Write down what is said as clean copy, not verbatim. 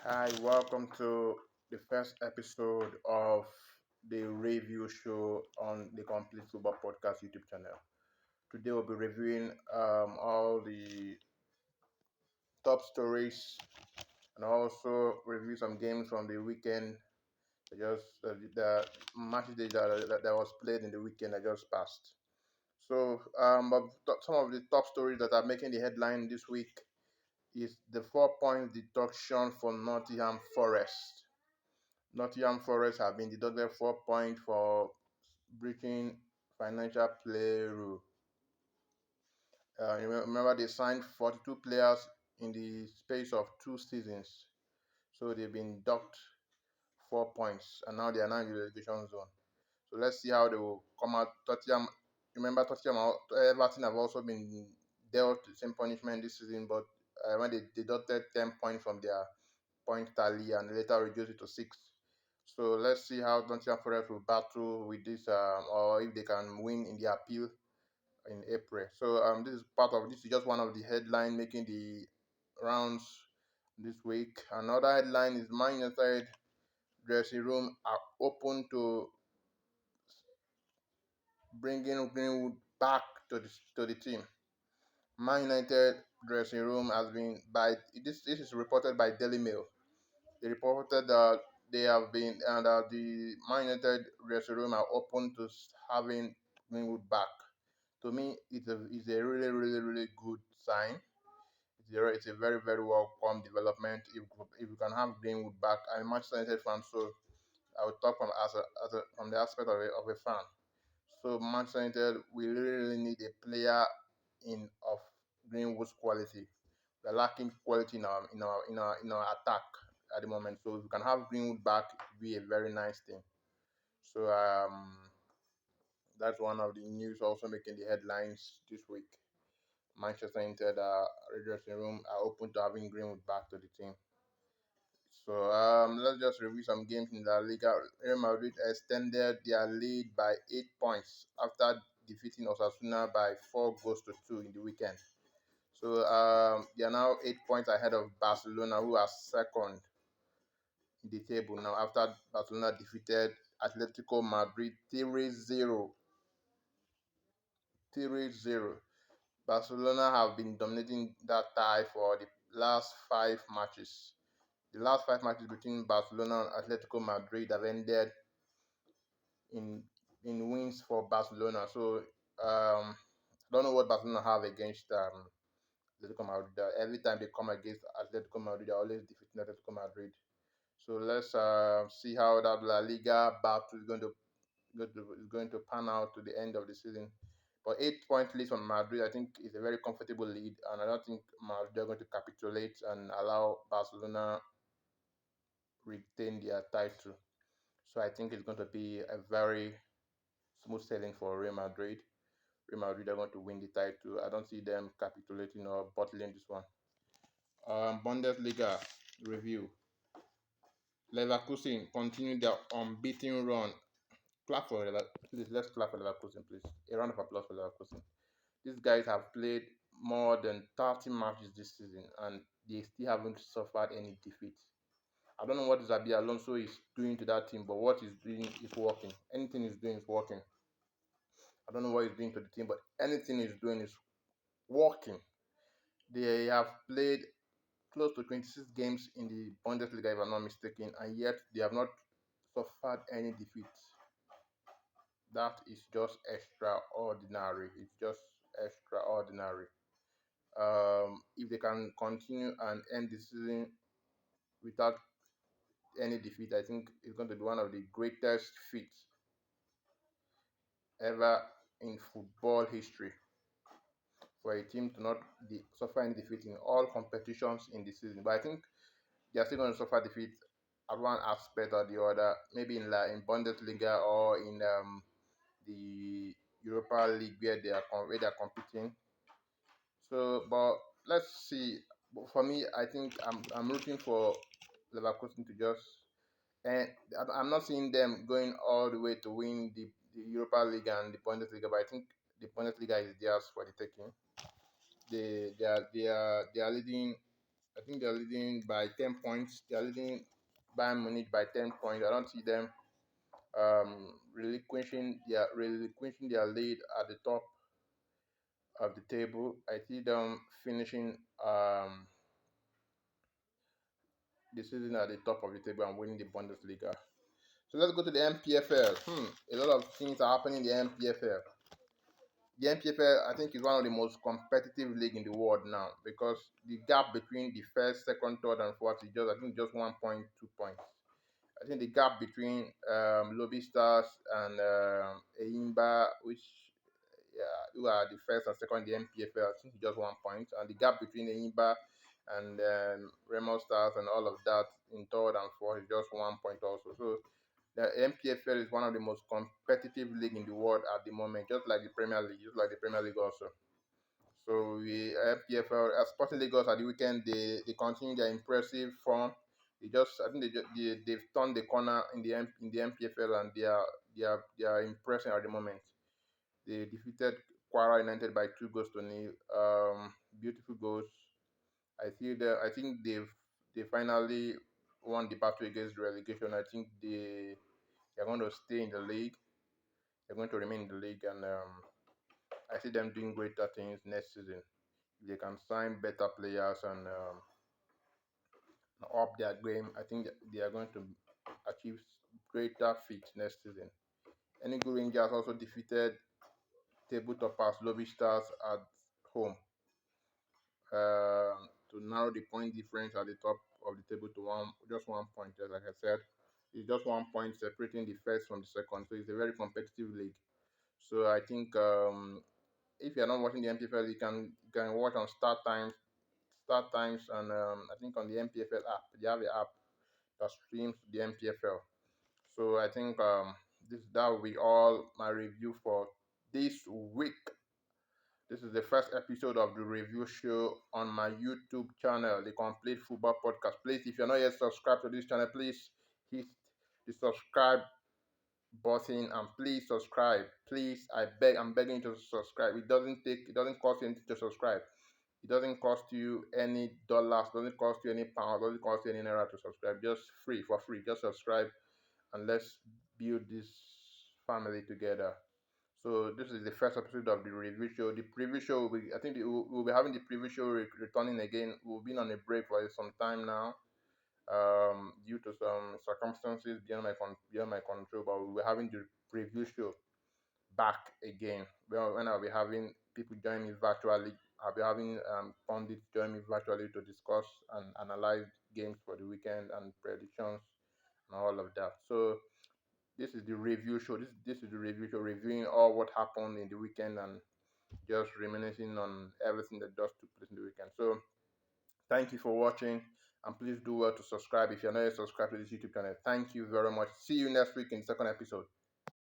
Hi, welcome to the first episode of the review show on the Complete Football Podcast YouTube channel. Today we'll be reviewing all the top stories and also review some games from the weekend. The matches that was played in the weekend that just passed. Some of the top stories that are making the headline this week is the 4 point deduction for Nottingham Forest. Nottingham Forest have been deducted 4 points for breaching financial play rule. You remember they signed 42 players in the space of 2 seasons, so they've been docked 4 points, and now they are now in the relegation zone. So let's see how they will come out. Everton have also been dealt the same punishment this season, but when they deducted 10 points from their point tally and later reduced it to 6. So let's see how Nottingham Forest will battle with this, or if they can win in the appeal in April. This is just one of the headline making the rounds this week. Another headline is Man United dressing room are open to bringing Greenwood back to the team. Man United dressing room has been by this. This is reported by Daily Mail. They reported that they have been and the Man United dressing room are open to having Greenwood back. To me, it's a really really good sign. It's a very very welcome development. If you can have Greenwood back, I'm a Manchester United fan, so I would talk from the aspect of a fan. So Manchester United, we really need a player in of Greenwood's quality. We're lacking quality in our attack at the moment. So if we can have Greenwood back, it would be a very nice thing. So that's one of the news also making the headlines this week. Manchester United dressing room are open to having Greenwood back to the team. So let's just review some games in La Liga. Real Madrid extended their lead by 8 points after defeating Osasuna by 4 goals to 2 in the weekend. So they are now 8 points ahead of Barcelona, who are second in the table now after Barcelona defeated Atletico Madrid 3-0. 3-0. Barcelona have been dominating that tie for the last 5 matches. The last 5 matches between Barcelona and Atletico Madrid have ended in in wins for Barcelona. So I don't know what Barcelona have against Atletico Madrid. Every time they come against Atletico Madrid, they're always defeating Atletico Madrid. So let's see how that La Liga battle is going to pan out to the end of the season. But 8 point lead from Madrid, I think, is a very comfortable lead, and I don't think Madrid are going to capitulate and allow Barcelona retain their title. So I think it's going to be a very smooth sailing for Real Madrid. Real Madrid are going to win the title. I don't see them capitulating or bottling this one. Bundesliga review. Leverkusen continue their unbeaten run. Clap for Leverkusen. Please, let's clap for Leverkusen, please. A round of applause for Leverkusen. These guys have played more than 30 matches this season and they still haven't suffered any defeat. I don't know what Zabi Alonso is doing to that team, but what he's doing is working. Anything he's doing is working. I don't know what he's doing to the team, but anything he's doing is working. They have played close to 26 games in the Bundesliga, if I'm not mistaken, and yet they have not suffered any defeat. That is just extraordinary. It's just extraordinary. If they can continue and end the season without any defeat, I think it's going to be one of the greatest feats ever in football history for a team to not suffer any defeat in all competitions in the season. But I think they are still going to suffer defeat at one aspect or the other, maybe in Bundesliga or in the Europa League where they are competing. So, but let's see. For me, I think I'm rooting for Leverkusen to just, and I'm not seeing them going all the way to win the Europa League and the Bundesliga, but I think the Bundesliga is theirs for the taking. They are leading I think they're leading by 10 points. They're leading Bayern Munich by 10 points. I don't see them relinquishing their lead at the top of the table. I see them finishing the season at the top of the table and winning the Bundesliga. So let's go to the MPFL. A lot of things are happening in the MPFL. The MPFL, I think, is one of the most competitive league in the world now because the gap between the first, second, third, and fourth is just, I think, just 1 point, 2 points. I think the gap between Lobby Stars and Eimba, which who are the first and second in the MPFL, I think it's just 1 point. And the gap between Eimba and Remo Stars and all of that in third and fourth is just 1 point also. So the MPFL is one of the most competitive league in the world at the moment, just like the Premier League, also. So we MPFL, Sporting Lagos at the weekend, they continue their impressive form. I think they've turned the corner in the MPFL, and they are impressing at the moment. They defeated Kwara United by 2 goals to nil. Beautiful goals. I think they finally won the battle against relegation. I think they're going to stay in the league. They're going to remain in the league, and I see them doing greater things next season. If they can sign better players and up their game, I think they are going to achieve greater feats next season. Enugu Rangers also defeated table toppers Lobby Stars at home to narrow the point difference at the top of the table to just 1 point. Like I said, it's just 1 point separating the first from the second, so it's a very competitive league. So I think if you're not watching the MPFL, you can watch on Start Times, and I think on the MPFL app, they have an app that streams the MPFL. So I think that will be all my review for this week. This is the first episode of the review show on my YouTube channel, the Complete Football Podcast. Please, if you're not yet subscribed to this channel, please hit the subscribe button and please subscribe. Please, I'm begging you to subscribe. It doesn't cost you anything to subscribe. It doesn't cost you any dollars, doesn't cost you any pounds, doesn't cost you any naira to subscribe. Just for free. Just subscribe and let's build this family together. So this is the first episode of the review show. The preview show I think we'll be having the preview show returning again. We've been on a break for some time now, due to some circumstances beyond my control. But we'll be having the preview show back again. Well, when I'll be having people join me virtually, I'll be having pundits join me virtually to discuss and analyze games for the weekend and predictions and all of that. So this is the review show. This is the review show, reviewing all what happened in the weekend and just reminiscing on everything that just took place in the weekend. So thank you for watching, and please do well to subscribe if you're not yet subscribed to this YouTube channel. Thank you very much. See you next week in the second episode.